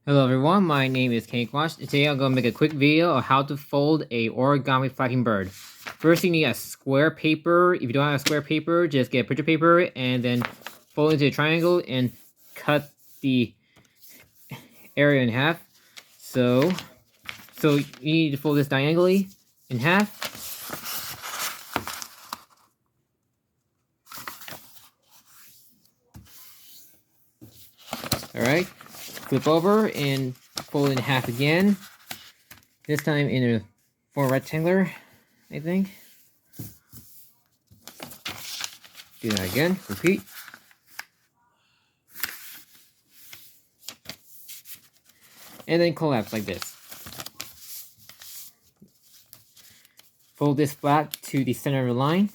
Hello everyone, my name is Wash. Today I'm going to make a quick video of how to fold a origami flapping bird. First you need a square paper. If you don't have a square paper, just get a picture paper and then fold it into a triangle and cut the area in half. So you need to fold this diagonally in half. Alright, flip over and fold it in half again. This time in a form rectangular, I think. Do that again, repeat. And then collapse like this. Fold this flat to the center of the line.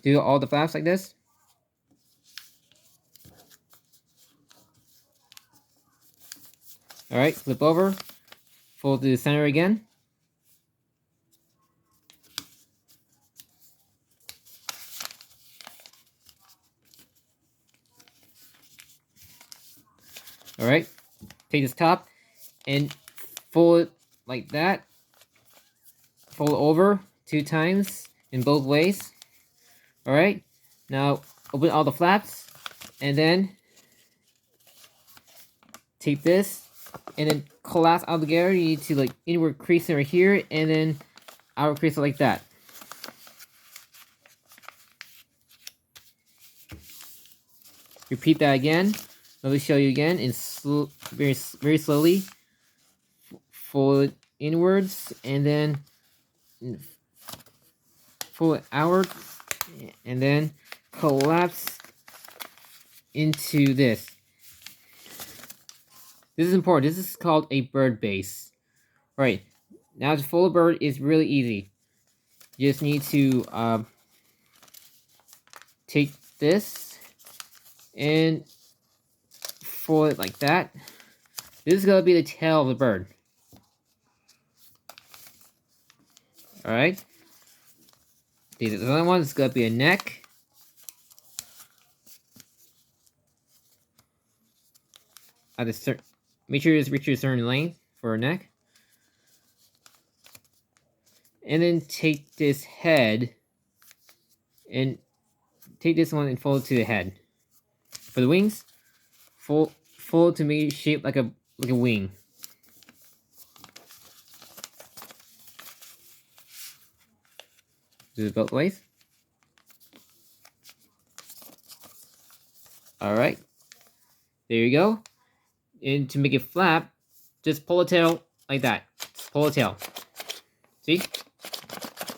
Do all the flaps like this. Alright, flip over, fold to the center again. Alright, take this top and fold it like that. Fold over 2 times in both ways. Alright, now open all the flaps and then take this and then collapse all together. You need to like inward crease it right here and then outward crease it like that. Repeat that again. Let me show you again. And very slowly fold it inwards and then fold it outward and then collapse into this. This is important. This is called a bird base. Right. Now to fold a bird is really easy. You just need to take this and fold it like that. This is going to be the tail of the bird. Alright. The other one is going to be a neck. Make sure you just reach a certain length for a neck. And then take this head and take this one and fold it to the head. For the wings, fold to make it shape like a wing. Do it both ways. Alright. There you go. And to make it flap, just pull the tail like that. Just pull the tail. See?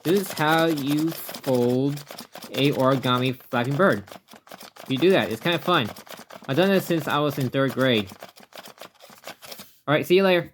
This is how you fold a origami flapping bird. You do that. It's kind of fun. I've done this since I was in 3rd grade. Alright, see you later.